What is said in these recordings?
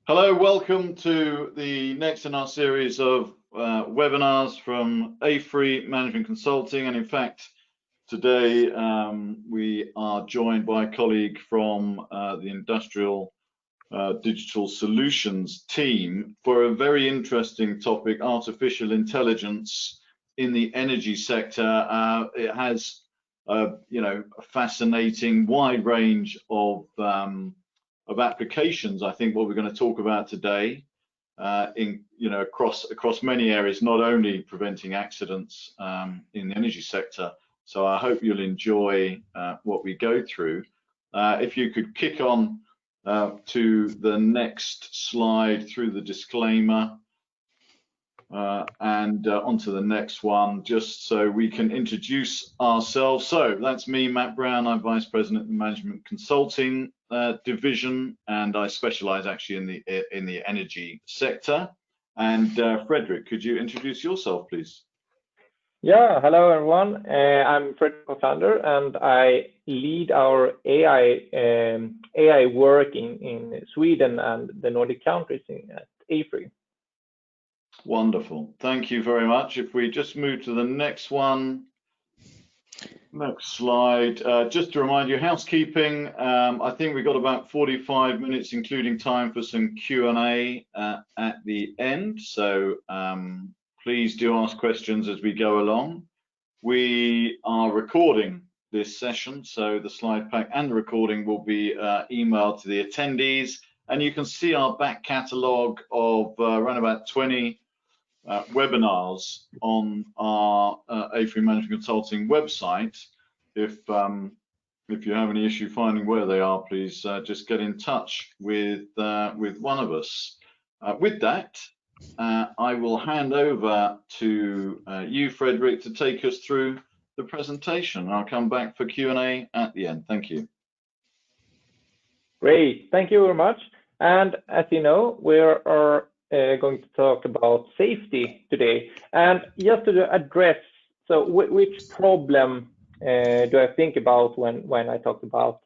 Hello, welcome to the next in our series of webinars from A3 Management Consulting. And in fact, today we are joined by a colleague from the Industrial Digital Solutions team for a very interesting topic, artificial intelligence in the energy sector. It has, a fascinating wide range of applications. I think what we're going to talk about today, across many areas, not only preventing accidents in the energy sector. So I hope you'll enjoy what we go through. If you could kick on to the next slide through the disclaimer and onto the next one, just so we can introduce ourselves. So that's me, Matt Brown. I'm Vice President of the Management Consulting division, and I specialize actually in the energy sector. And Fredrik, could you introduce yourself, please? Yeah, hello everyone. I'm Fredrik Hofflander, and I lead our AI work in Sweden and the Nordic countries at A3. Wonderful, thank you very much. If we just move to the next one. Next slide. Just to remind you, housekeeping. I think we've got about 45 minutes, including time for some Q&A at the end. So please do ask questions as we go along. We are recording this session, so the slide pack and the recording will be emailed to the attendees. And you can see our back catalogue of around about 20 webinars on our A3 Management Consulting website. If you have any issue finding where they are, please just get in touch with one of us. With that, I will hand over to you, Fredrik, to take us through the presentation. I'll come back for Q&A at the end. Thank you. Great, thank you very much. And as you know, we are going to talk about safety today, and just to address, so which problem do I think about when I talk about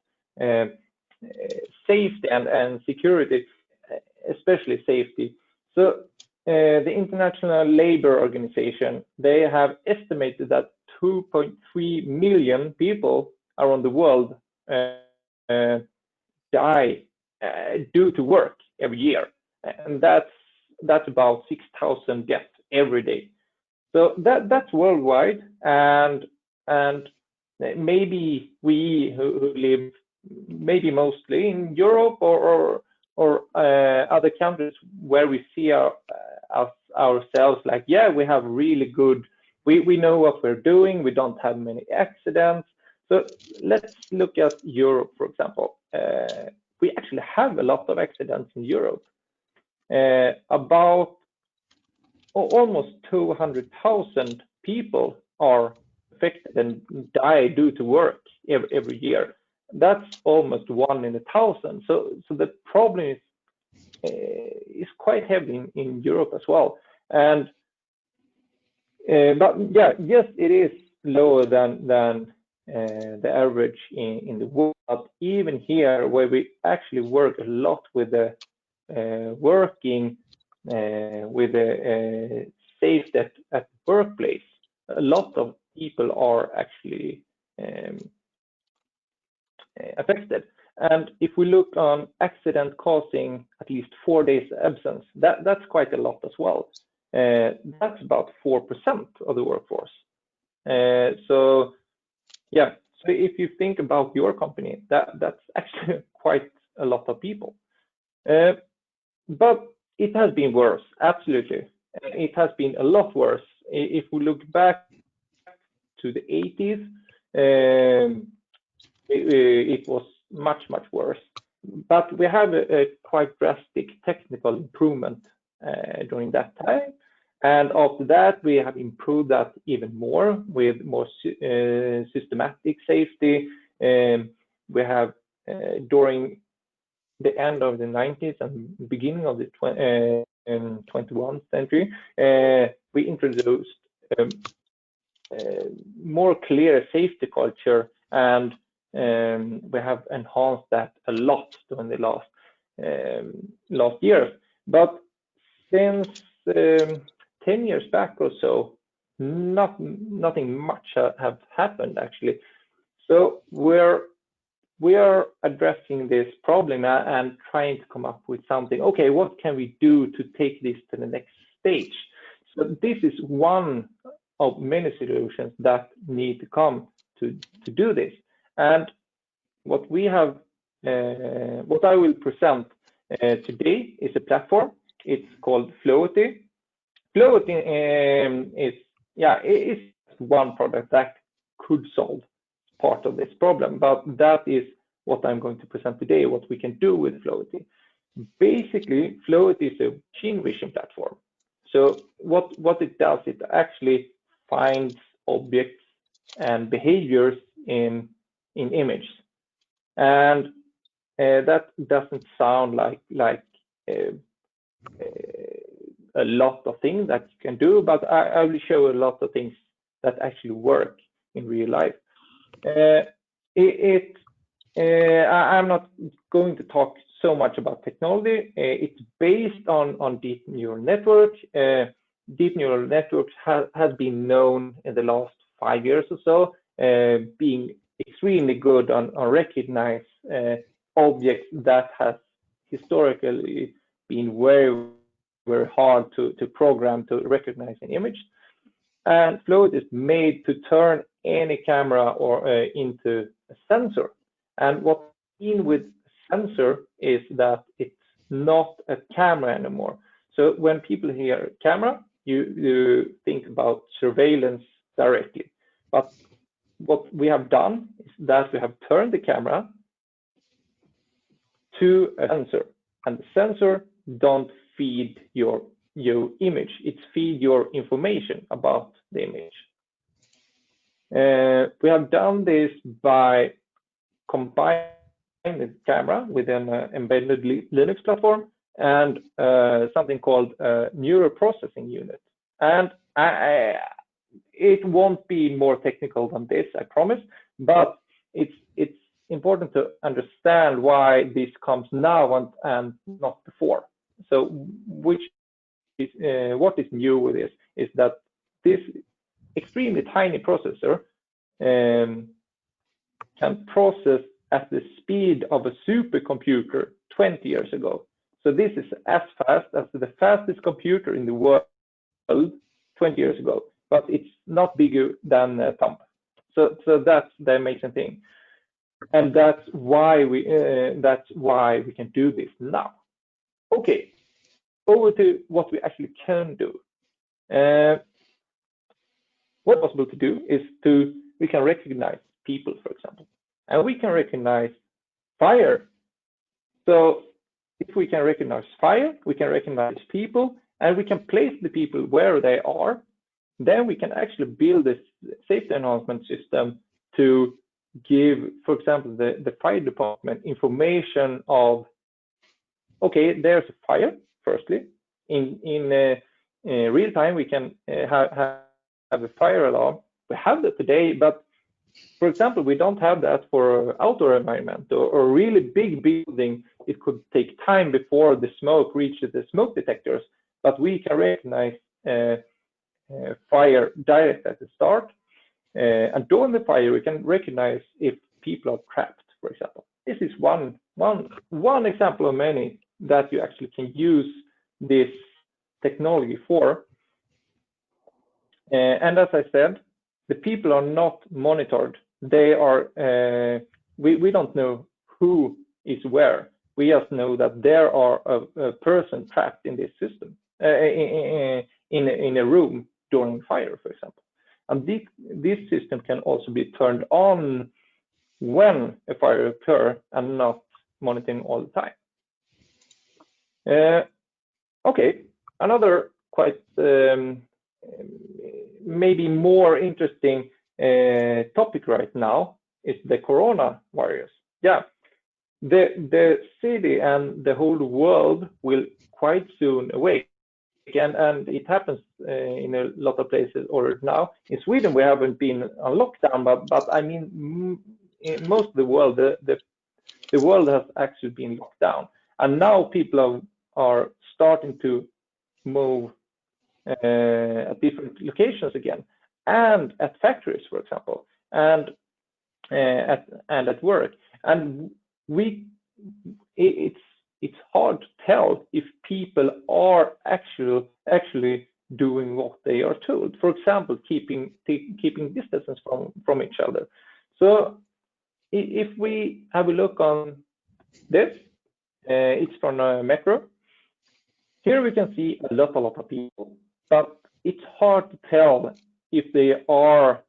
safety and security, especially safety? So the International Labour Organization, they have estimated that 2.3 million people around the world die due to work every year, and that's about 6,000 deaths every day. So that's worldwide, and maybe we who live maybe mostly in Europe or other countries where we see ourselves like, yeah, we have really good, we know what we're doing, we don't have many accidents. So let's look at Europe, for example. We actually have a lot of accidents in Europe. About almost 200,000 people are affected and die due to work every year. That's almost 1 in 1,000. So the problem is quite heavy in Europe as well. And but yeah, yes, it is lower than the average in the world. But even here, where we actually work a lot with the working with the safety at the workplace, a lot of people are actually affected. And if we look on accident causing at least 4 days absence, that's quite a lot as well. That's about 4% of the workforce. So yeah, so if you think about your company, that's actually quite a lot of people. But it has been worse, absolutely. It has been a lot worse. If we look back to the 80s, it was much worse. But we have a quite drastic technical improvement during that time. And after that, we have improved that even more with more systematic safety. We have, during the end of the 90s and beginning of the 21st century, we introduced more clear safety culture, and we have enhanced that a lot during the last last years. But since 10 years back or so, nothing much have happened actually. So we are addressing this problem and trying to come up with something. Okay, what can we do to take this to the next stage? So this is one of many solutions that need to come to do this. And what we have, what I will present today is a platform. It's called Floaty. Floaty is one product that could solve part of this problem, but that is what I'm going to present today, what we can do with Floaty. Basically, Floaty is a machine vision platform. So what it does, it actually finds objects and behaviors in images. And that doesn't sound like a lot of things that you can do, but I will show a lot of things that actually work in real life. I'm not going to talk so much about technology. It's based on deep neural network. Deep neural networks has been known in the last 5 years or so, being extremely good on recognize objects that has historically been very, very hard to program to recognize an image. And Floaty is made to turn any camera or into a sensor. And what I mean with sensor is that it's not a camera anymore. So when people hear camera, you think about surveillance directly. But what we have done is that we have turned the camera to a sensor, and the sensor don't feed your image, it feeds your information about the image. We have done this by combining the camera with an embedded Linux platform and something called a neural processing unit. And it won't be more technical than this, I promise, but it's important to understand why this comes now and not before. So what is new with this is that this extremely tiny processor can process at the speed of a supercomputer 20 years ago. So this is as fast as the fastest computer in the world 20 years ago, but it's not bigger than a thumb. So that's the amazing thing, and that's why we can do this now. Okay, over to what we actually can do. What's possible to do is we can recognize people, for example, and we can recognize fire. So if we can recognize fire, we can recognize people, and we can place the people where they are. Then we can actually build this safety enhancement system to give, for example, the fire department information of, okay, there's a fire, firstly. In real time, we can have a fire alarm. We have that today, but for example, we don't have that for outdoor environment or a really big building. It could take time before the smoke reaches the smoke detectors, but we can recognize fire direct at the start. And during the fire, we can recognize if people are trapped, for example. This is one example of many that you actually can use this technology for. And as I said, the people are not monitored. They are, we don't know who is where. We just know that there are a person trapped in this system, in a room during fire, for example. And this system can also be turned on when a fire occurs and not monitoring all the time. Okay, another quite maybe more interesting topic right now is the coronavirus. Yeah, the city and the whole world will quite soon awake, and it happens in a lot of places already now. In Sweden, we haven't been on lockdown, but I mean, in most of the world, the world has actually been locked down, And now people are starting to move at different locations again, and at factories, for example, and at work. And it's hard to tell if people are actually doing what they are told. For example, keeping distance from each other. So if we have a look on this, it's from a macro. Here we can see a lot of people, but it's hard to tell if they are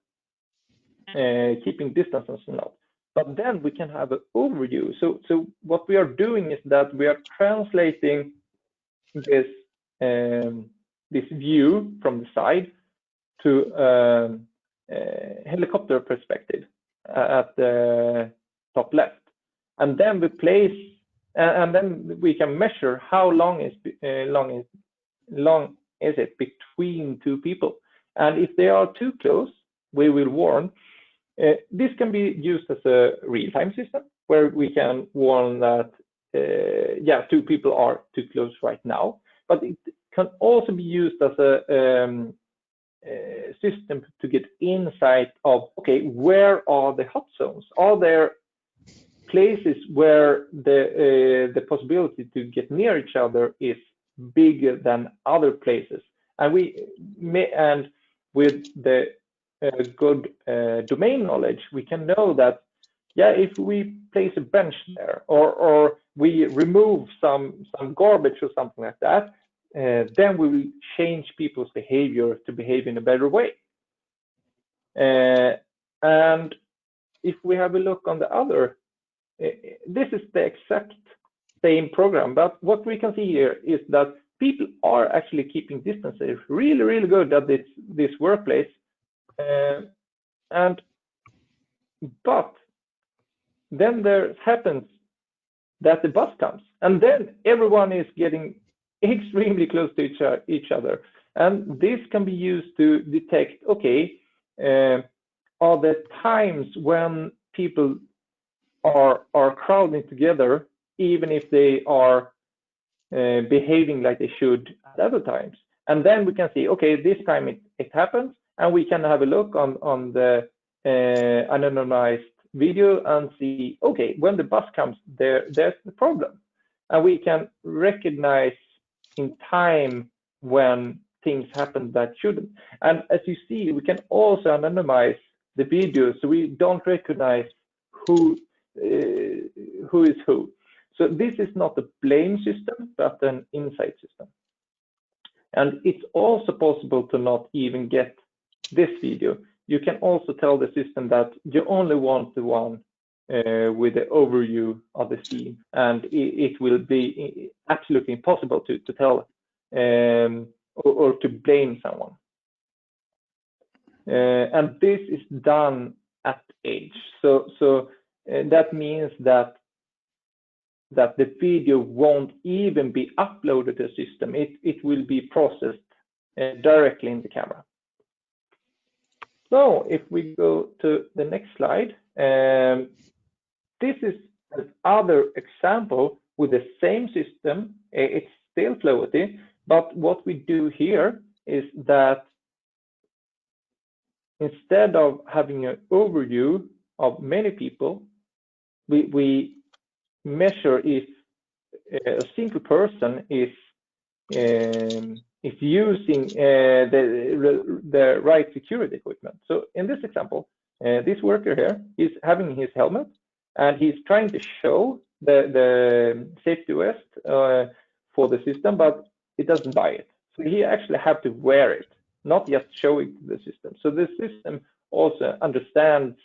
keeping distances or not. But then we can have an overview. So what we are doing is that we are translating this this view from the side to helicopter perspective at the top left, and then we place, and then we can measure how long is it between two people, and if they are too close, we will warn. This can be used as a real-time system where we can warn that two people are too close right now, but it can also be used as a system to get insight of, okay, where are the hot zones? Are there places where the possibility to get near each other is bigger than other places? And with the good domain knowledge, we can know that, if we place a bench there, or we remove some garbage or something like that, then we will change people's behavior to behave in a better way. And if we have a look on the other, this is the exact same program, but what we can see here is that people are actually keeping distances really, really good at this workplace. But then there happens that the bus comes, and then everyone is getting extremely close to each other, and this can be used to detect, okay, are there times when people are crowding together even if they are behaving like they should at other times? And then we can see, okay, this time it happens, and we can have a look on the anonymized video and see, okay, when the bus comes, there's the problem, and we can recognize in time when things happen that shouldn't. And as you see, we can also anonymize the video, so we don't recognize who is who. So this is not a blame system, but an insight system. And it's also possible to not even get this video. You can also tell the system that you only want the one with the overview of the scene, and it will be absolutely impossible to tell or to blame someone. And this is done at edge. So that means that the video won't even be uploaded to the system. It will be processed directly in the camera. So if we go to the next slide, this is another example with the same system. It's still Floaty, but what we do here is that instead of having an overview of many people, we measure if a single person is using the right security equipment. So in this example, this worker here is having his helmet, and he's trying to show the safety vest for the system, but it doesn't buy it. So he actually have to wear it, not just show it to the system. So the system also understands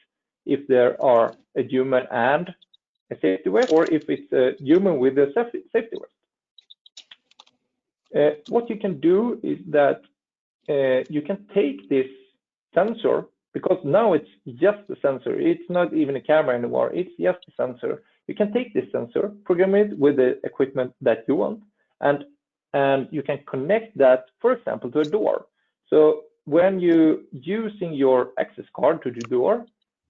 if there are a human and a safety vest, or if it's a human with a safety vest. What you can do is that you can take this sensor, because now it's just a sensor. It's not even a camera anymore. It's just a sensor. You can take this sensor, program it with the equipment that you want, and you can connect that, for example, to a door. So when you're using your access card to the door,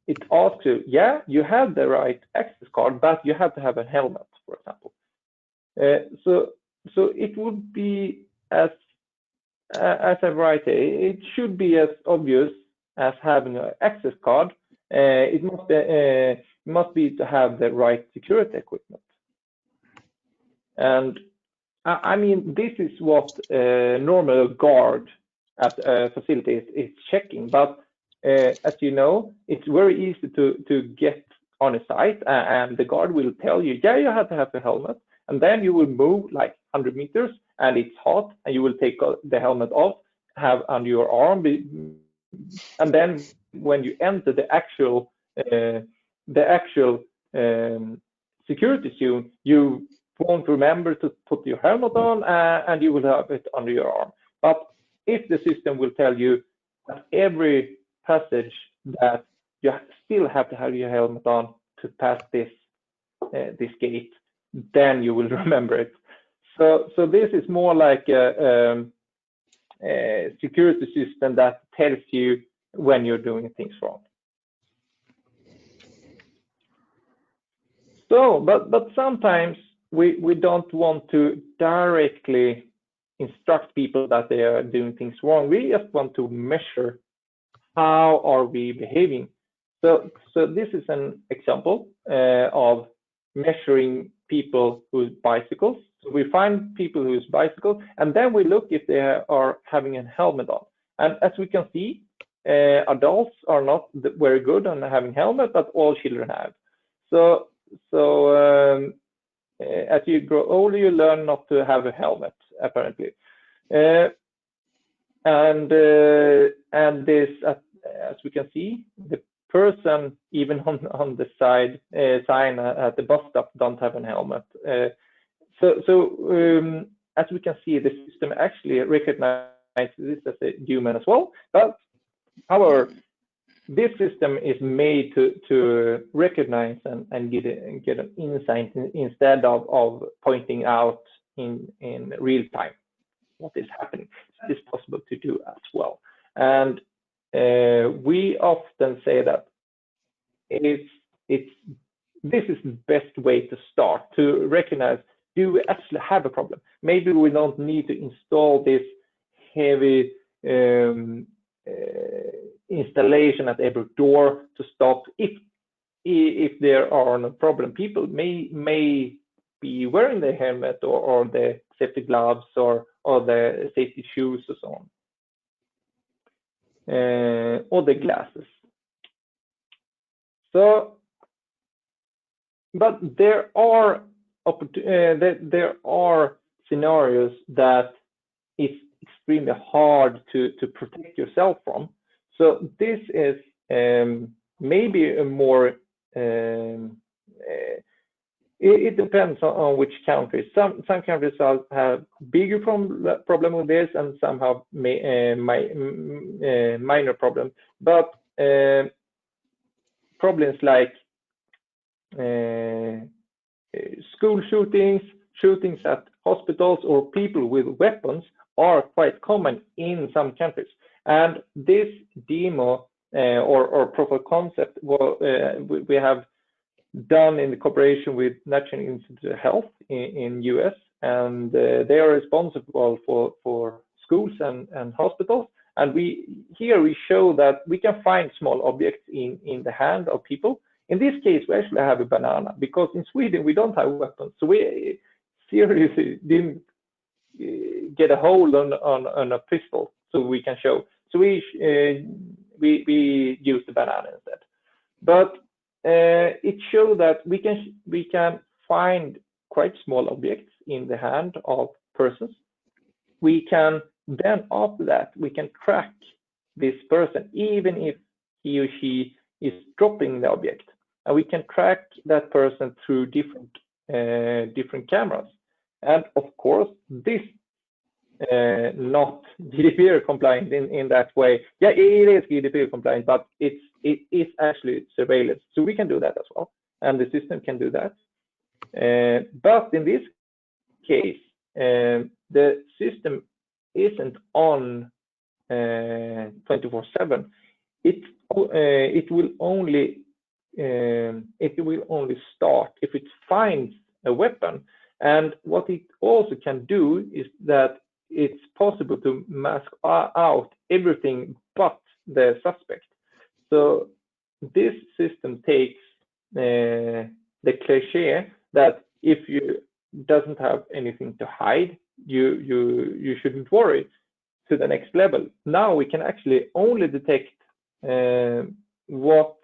it asks you, yeah, you have the right access card, but you have to have a helmet, for example. So it would be as I write it should be as obvious as having an access card. It must be to have the right security equipment. And I mean, this is what normal guard at a facility is checking. But as you know, it's very easy to get on a site, and the guard will tell you, yeah, you have to have a helmet. And then you will move like 100 meters, and it's hot, and you will take the helmet off, have under your arm, and then when you enter the actual security zone, you won't remember to put your helmet on, and you will have it under your arm. But if the system will tell you at every passage that you still have to have your helmet on to pass this gate, then you will remember it. So this is more like a security system that tells you when you're doing things wrong. So, but sometimes we don't want to directly instruct people that they are doing things wrong. We just want to measure how are we behaving. So this is an example of measuring people whose bicycles. So we find people whose bicycles, and then we look if they are having a helmet on. And as we can see, adults are not very good on having helmet, but all children have. So as you grow older, you learn not to have a helmet, apparently. And this, as we can see, the person even on the side sign at the bus stop don't have a helmet. So as we can see, the system actually recognizes this as a human as well. But however, this system is made to recognize and get an insight instead of pointing out in real time what is happening. So it's possible to do as well. And we often say that this is the best way to start to recognize, do we actually have a problem? Maybe we don't need to install this heavy installation at every door to stop if there are no problem. People may be wearing the helmet or the safety gloves or the safety shoes or so on, or the glasses. So, but there are scenarios that it's extremely hard to protect yourself from. So this is maybe a more it depends on which countries. Some countries have bigger problem with this, and some have minor problem. But problems like school shootings at hospitals, or people with weapons are quite common in some countries. And this demo or proof of concept, we have done in cooperation with National Institute of Health in US, and they are responsible for schools and hospitals. And we show that we can find small objects in the hand of people. In this case, we actually have a banana, because in Sweden we don't have weapons, so we seriously didn't get a hold on a pistol, so we can show. So we use the banana instead. But it shows that we can find quite small objects in the hand of persons. We can then, after that, we can track this person, even if he or she is dropping the object, and we can track that person through different cameras. And of course, this not GDPR compliant in that way. Yeah, it is GDPR compliant, but it is actually surveillance. So we can do that as well, and the system can do that. But in this case, the system isn't on 24/7. It will only start if it finds a weapon. And what it also can do is that it's possible to mask out everything but the suspect. So this system takes the cliche that if you doesn't have anything to hide, you shouldn't worry, to the next level. Now we can actually only detect what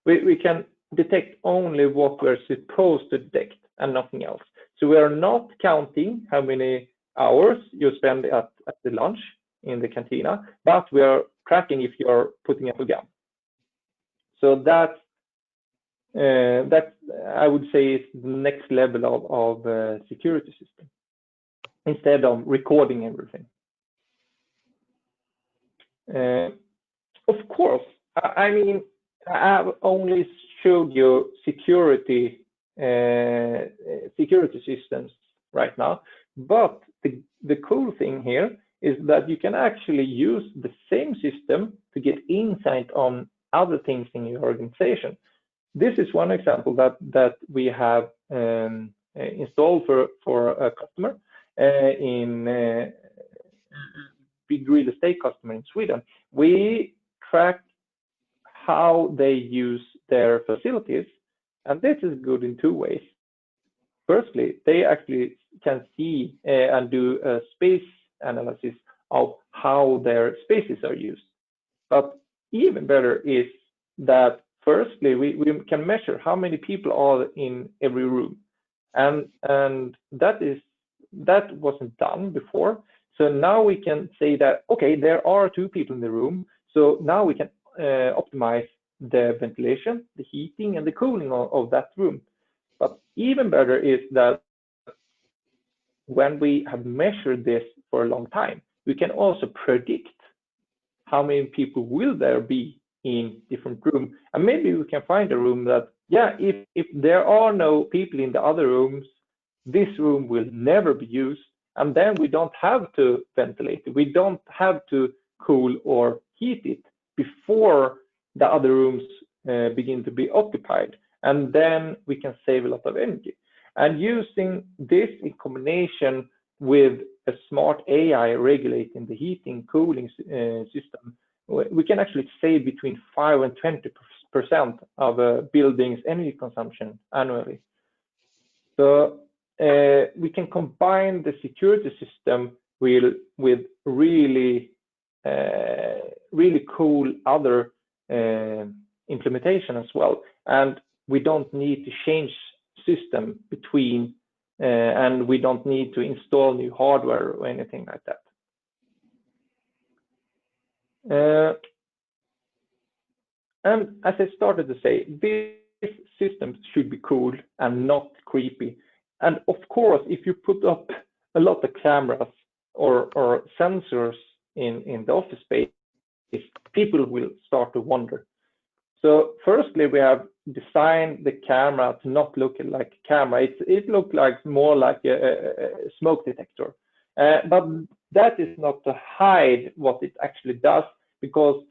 we can detect only what we're supposed to detect and nothing else. So we are not counting how many hours you spend at the lunch in the cantina, but we are tracking if you're putting up a gun. So that I would say is the next level of security system, instead of recording everything. Of course, I mean, I've only showed you security systems right now, but the cool thing here is that you can actually use the same system to get insight on other things in your organization. This is one example that we have installed for a customer in a big real estate customer in Sweden. We track how they use their facilities, and this is good in two ways. Firstly, they actually can see and do a space analysis of how their spaces are used. But even better is that firstly, we can measure how many people are in every room, and that wasn't done before. So now we can say that, okay, there are 2 people in the room, so now we can optimize the ventilation, the heating, and the cooling of that room. But even better is that when we have measured this for a long time, we can also predict how many people will there be in different rooms. And maybe we can find a room that, yeah, if there are no people in the other rooms, this room will never be used. And then we don't have to ventilate it. We don't have to cool or heat it before the other rooms begin to be occupied. And then we can save a lot of energy. And using this in combination with a smart AI regulating the heating cooling system, we can actually save between 5 and 20% of a building's energy consumption annually. So we can combine the security system with really cool other implementation as well, and we don't need to change system between and we don't need to install new hardware or anything like that. And as I started to say, these systems should be cool and not creepy. And of course, if you put up a lot of cameras or sensors in the office space, people will start to wonder. So firstly, we have designed the camera to not look like a camera. It looks like more like a smoke detector. But that is not to hide what it actually does, because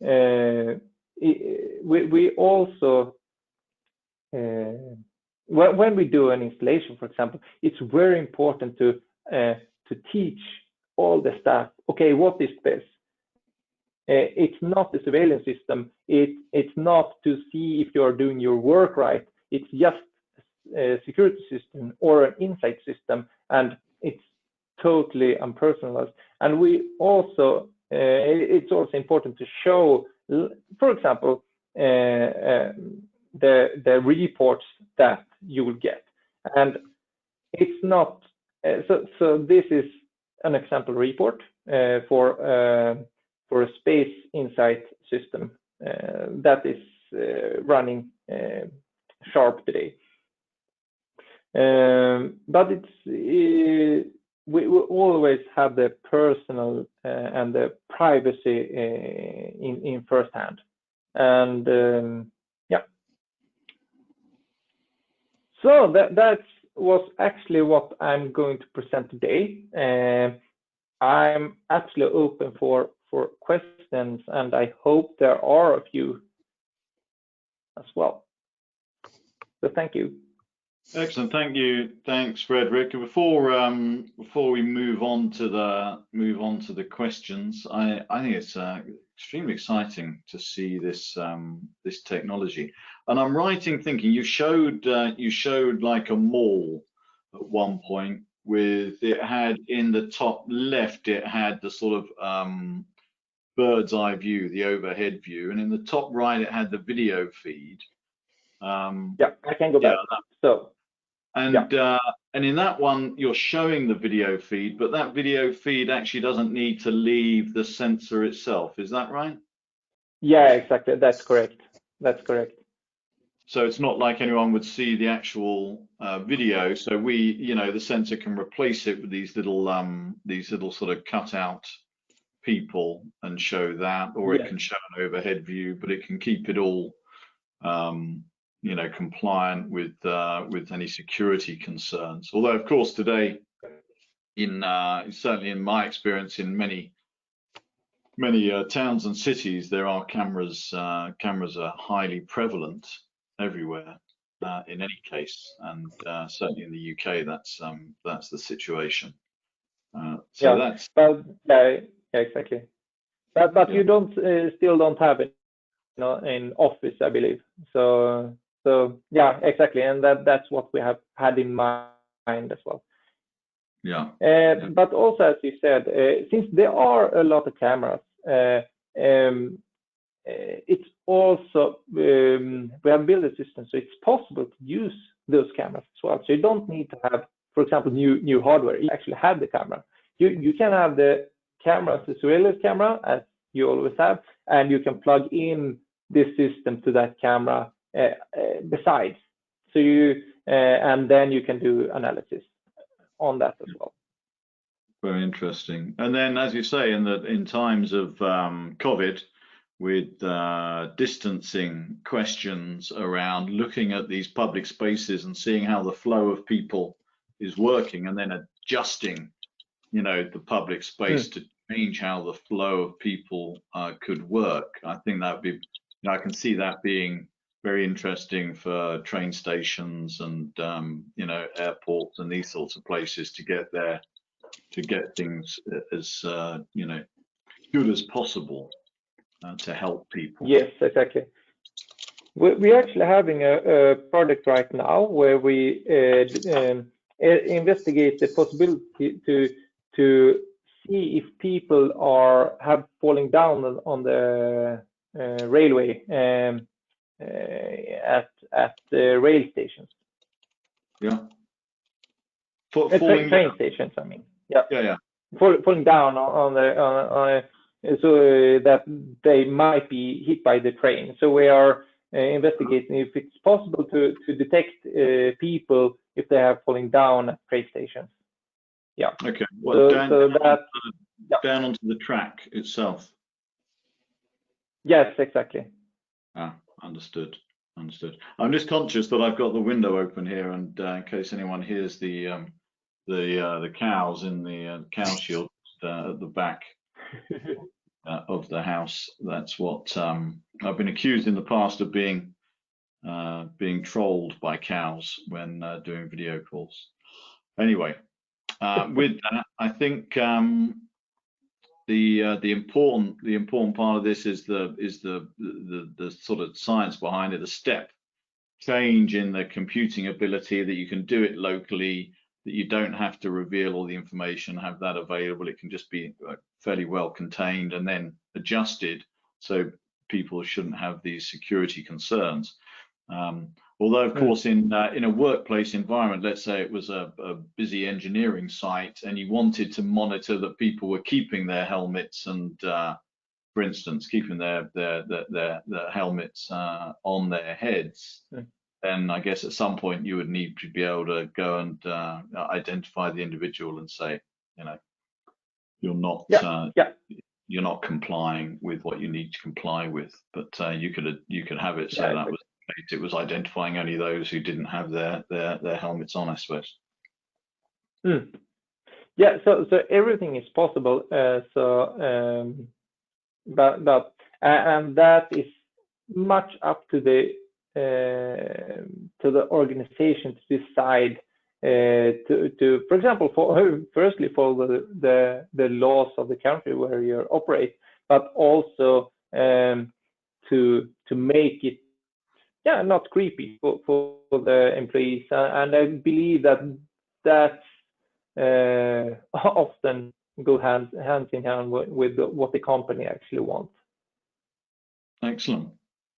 we also, when we do an installation, for example, it's very important to teach all the staff, okay, what is this? It's not a surveillance system. It's not to see if you're doing your work right. It's just a security system or an insight system, and it's totally unpersonalized. And we also, it's also important to show, for example, the reports that you will get. And it's not, so this is an example report for a space insight system that is running sharp today. But it's we will always have the personal and the privacy in first hand. And yeah, so that was actually what I'm going to present today. I'm actually open for questions, and I hope there are a few as well. So thank you. Excellent, thank you. Thanks, Fredrik. Before we move on to the questions, I think it's extremely exciting to see this technology. And I'm right in thinking you showed like a mall at one point with it had in the top left it had the sort of bird's eye view, the overhead view, and in the top right it had the video feed. Yeah, I can go Yeah, back. So, and yeah. and in that one, you're showing the video feed, but that video feed actually doesn't need to leave the sensor itself. Is that right? Yeah, exactly. That's correct. That's correct. So it's not like anyone would see the actual video. So the sensor can replace it with these little sort of cutout people and show that, or it Yes. can show an overhead view, but it can keep it all compliant with any security concerns. Although, of course, today, certainly in my experience, in many towns and cities, there are cameras. Cameras are highly prevalent everywhere, in any case, and certainly in the UK, that's the situation. So Yeah. that's But yeah, exactly. But yeah. you don't still don't have it, in office, I believe. So yeah, exactly. And that's what we have had in mind as well. Yeah. But also, as you said, since there are a lot of cameras, it's also we have built a system, so it's possible to use those cameras as well. So you don't need to have, for example, new hardware. You actually have the camera. You can have the camera as a surveillance camera, as you always have, and you can plug in this system to that camera besides. So and then you can do analysis on that as well. Very interesting. And then, as you say, in times of COVID, with distancing questions around looking at these public spaces and seeing how the flow of people is working, and then adjusting, the public space to change how the flow of people could work. I think that would be, I can see that being very interesting for train stations and airports and these sorts of places to get things as good as possible to help people. Yes, exactly. We're actually having a project right now where we investigate the possibility to see if people have falling down on the railway at the rail stations. Yeah. Train Falling stations, I mean. Yeah. Yeah. Falling down on so that they might be hit by the train. So we are investigating if it's possible to detect people if they are falling down at train stations. Yeah. Okay. Well, yeah. down onto the track itself. Yes, exactly. Understood. I'm just conscious that I've got the window open here, and in case anyone hears the cows in the cow shield at the back of the house, that's what I've been accused in the past of being trolled by cows when doing video calls. Anyway, with that, I think the important part of this is the sort of science behind it, the step change in the computing ability that you can do it locally, that you don't have to reveal all the information, have that available. It can just be fairly well contained and then adjusted so people shouldn't have these security concerns. Although, of course, in a workplace environment, let's say it was a busy engineering site and you wanted to monitor that people were keeping their helmets and, for instance, keeping their helmets on their heads, then I guess at some point you would need to be able to go and identify the individual and say, you're not complying with what you need to comply with. But you could have it so that it was identifying only those who didn't have their helmets on, I suppose. Yeah, so everything is possible. But and that is much up to the the organization to decide to, for example, firstly follow the laws of the country where you operate, but also to make it not creepy for the employees. And I believe that often go hand in hand with what the company actually wants. Excellent.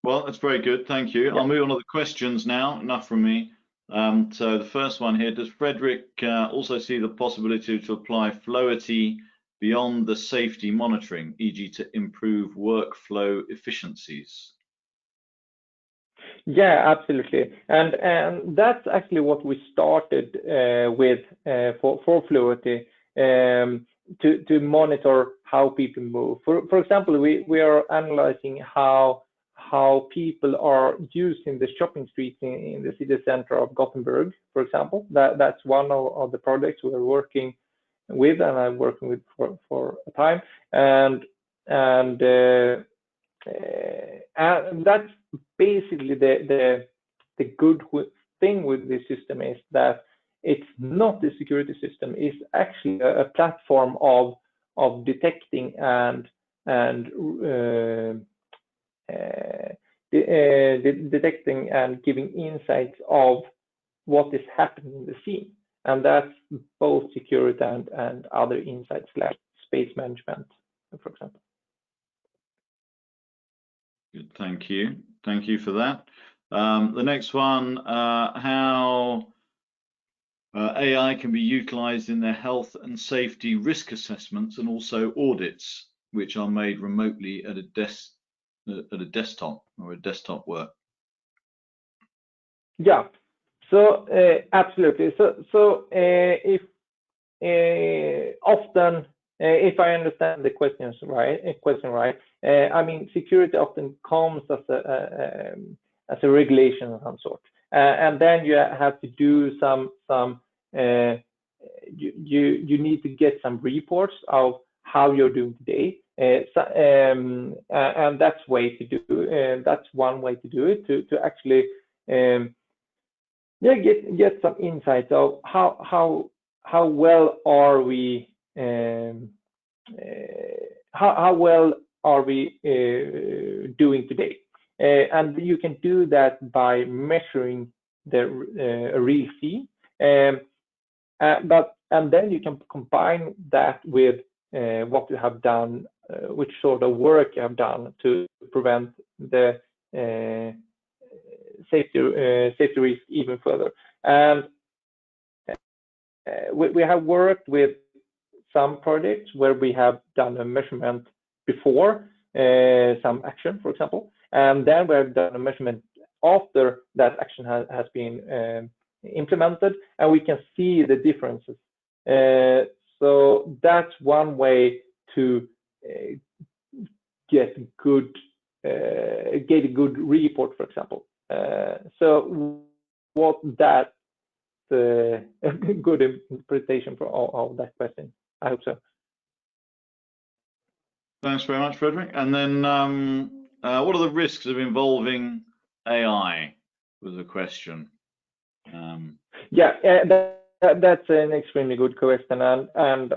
Well, that's very good. Thank you. I'll move on to the questions now. Enough from me. So the first one here, does Fredrik also see the possibility to apply Floaty beyond the safety monitoring, e.g. to improve workflow efficiencies? Yeah, absolutely. And that's actually what we started with for Floaty, to monitor how people move. For example, we are analyzing how people are using the shopping streets in the city center of Gothenburg, for example. That's one of the projects we're working with, and I'm working with for a time. And that's basically the good thing with this system is that it's not a security system. It's actually a platform of detecting and detecting and giving insights of what is happening in the scene, and that's both security and other insights like space management, for example. Good, thank you. Thank you for that. The next one, how AI can be utilized in their health and safety risk assessments and also audits, which are made remotely at a desktop or a desktop work. Yeah, so absolutely. So if often, if I understand the question right, I mean, security often comes as a regulation of some sort, and then you have to do some you need to get some reports of how you're doing today, and that's way to do. That's one way to do it, to actually get some insights of how well are we how well are we doing today, and you can do that by measuring the real fee, and then you can combine that with what you have done, which sort of work you have done to prevent the safety risk even further. And we have worked with some projects where we have done a measurement before some action, for example, and then we have done a measurement after that action has been implemented, and we can see the differences. So that's one way to get a good report, for example. So what that a good interpretation of that question. I hope so. Thanks very much, Fredrik. And then what are the risks of involving AI was the question. That's an extremely good question, and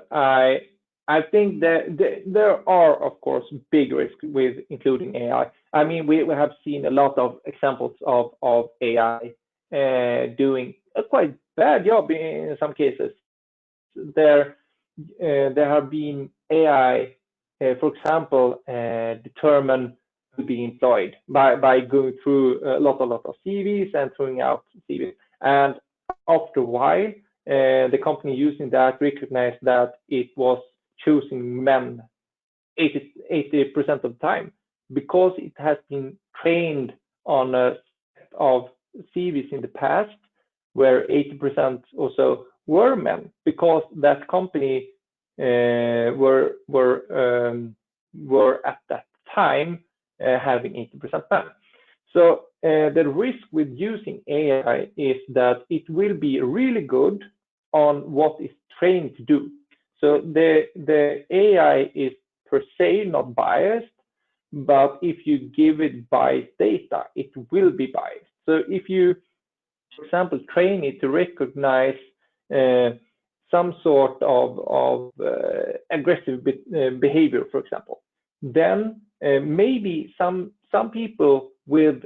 I think that there are, of course, big risks with including AI. I mean, we have seen a lot of examples of AI doing a quite bad job in some cases. There have been AI, for example, determine who be employed by going through a lot of CVs and throwing out CVs. And after a while, the company using that recognized that it was choosing men 80% of the time, because it has been trained on a set of CVs in the past where 80% or so were men, because that company were at that time having 80% men. So the risk with using AI is that it will be really good on what it's trained to do. So the AI is per se not biased, but if you give it biased data, it will be biased. So if you, for example, train it to recognize some sort of aggressive behavior, for example, then maybe some people will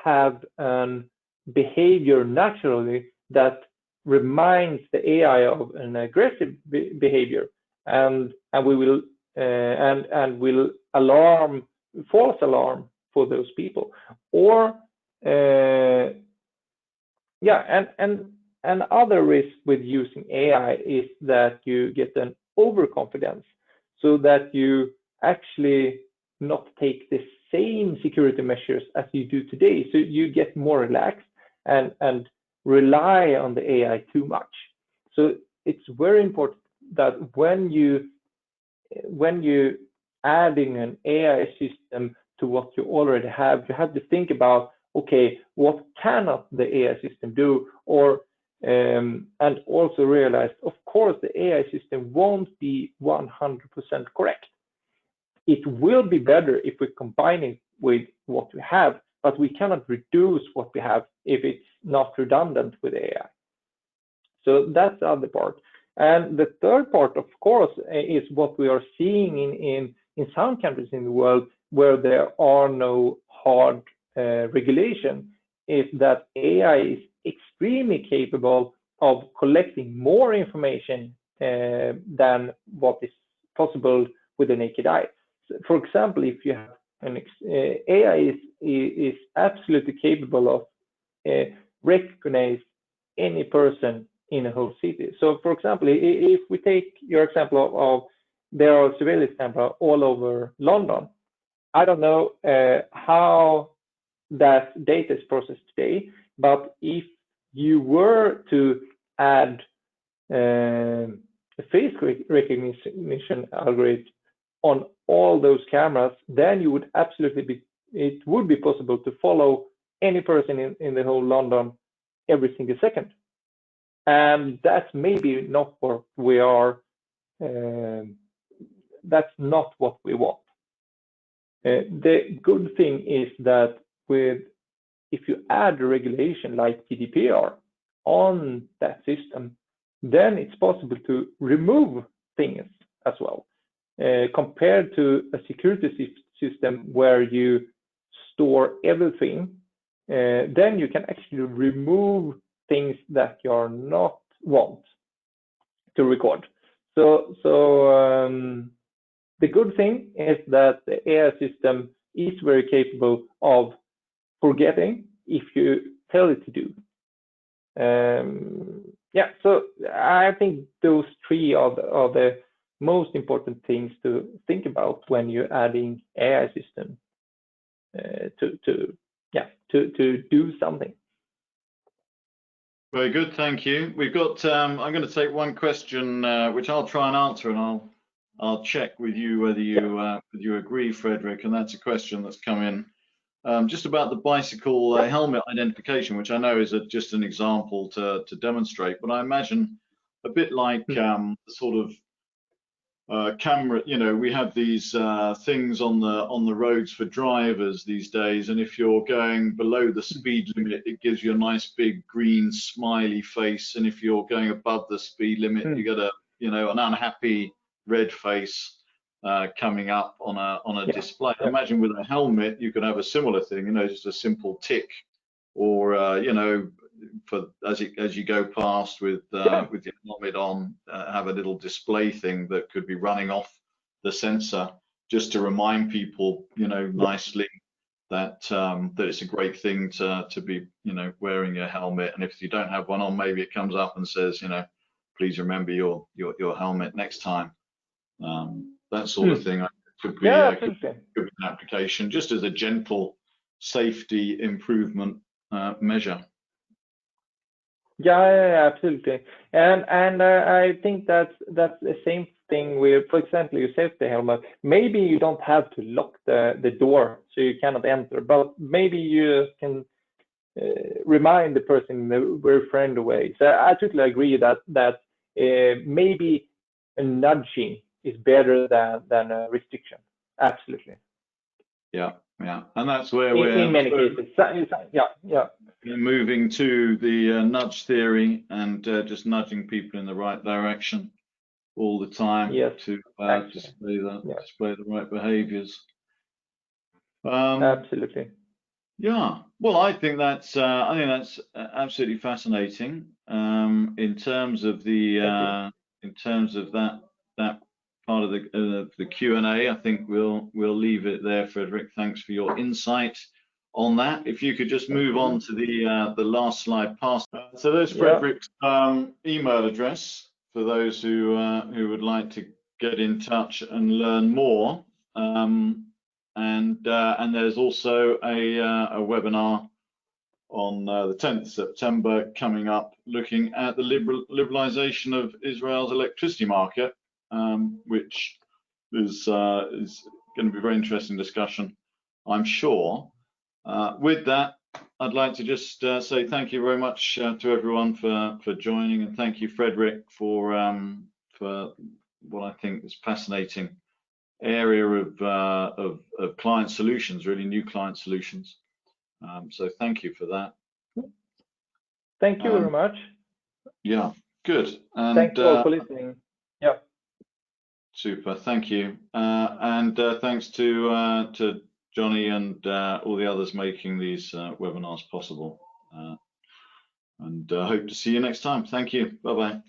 have an behavior naturally that reminds the AI of an aggressive behavior, and we will and will false alarm for those people, or yeah, and other risk with using AI is that you get an overconfidence, so that you actually not take the same security measures as you do today. So you get more relaxed and rely on the AI too much. So it's very important that when you adding an AI system to what you already have, you have to think about, okay, what cannot the AI system do, or and also realize, of course, the AI system won't be 100% correct. It will be better if we combine it with what we have, but we cannot reduce what we have if it's not redundant with AI. So that's the other part. And the third part, of course, is what we are seeing in some countries in the world where there are no hard regulation, is that AI is extremely capable of collecting more information than what is possible with the naked eye. So for example, if you have AI is absolutely capable of recognize any person in a whole city. So for example, if we take your example of there are surveillance cameras all over London, I don't know how that data is processed today, but if you were to add a face recognition algorithm on all those cameras, then you would absolutely it would be possible to follow any person in the whole London every single second. And that's maybe not what we are, that's not what we want. The good thing is that if you add a regulation like GDPR on that system, then it's possible to remove things as well. Compared to a security system where you store everything, then you can actually remove things that you are not want to record. So the good thing is that the AI system is very capable of forgetting if you tell it to do. Yeah, so I think those three are the most important things to think about when you're adding AI system to do something. Very good, thank you. We've got. I'm going to take one question, which I'll try and answer, and I'll check with you whether you agree, Fredrik. And that's a question that's come in just about the bicycle helmet identification, which I know is just an example to demonstrate. But I imagine a bit like the sort of camera, you know, we have these things on the roads for drivers these days, and if you're going below the speed limit, it gives you a nice big green smiley face, and if you're going above the speed limit, you get an unhappy red face coming up on a display. Imagine with a helmet, you could have a similar thing, you know, just a simple tick, or for as you go past with your helmet on, have a little display thing that could be running off the sensor, just to remind people, you know, nicely that that it's a great thing to be, you know, wearing your helmet. And if you don't have one on, maybe it comes up and says, you know, please remember your helmet next time. That sort of thing could be an application, just as a gentle safety improvement measure. Yeah, absolutely. And I think that's the same thing with, for example, your safety helmet. Maybe you don't have to lock the door so you cannot enter, but maybe you can remind the person in a very friendly way. So I totally agree that maybe a nudging is better than a restriction. Absolutely. Yeah. Yeah, and that's where in many cases. Yeah. We're moving to the nudge theory and just nudging people in the right direction all the time Yes, to actually. display the right behaviors. Absolutely. Yeah, well, I think that's absolutely fascinating. In terms of the that part of the Q&A, I think we'll leave it there, Fredrik. Thanks for your insight on that. If you could just move on to the last slide past. So there's Fredrik's email address for those who would like to get in touch and learn more. And there's also a webinar on the 10th of September coming up, looking at the liberalization of Israel's electricity market, which is going to be a very interesting discussion, I'm sure. With that, I'd like to just say thank you very much to everyone for joining, and thank you, Fredrik, for what I think is fascinating area of client solutions, really new client solutions. So thank you for that. Thank you very much. Yeah, good. And thanks all for listening. Yeah. Super, thank you. And thanks to Johnny and all the others making these webinars possible. And hope to see you next time. Thank you. Bye-bye.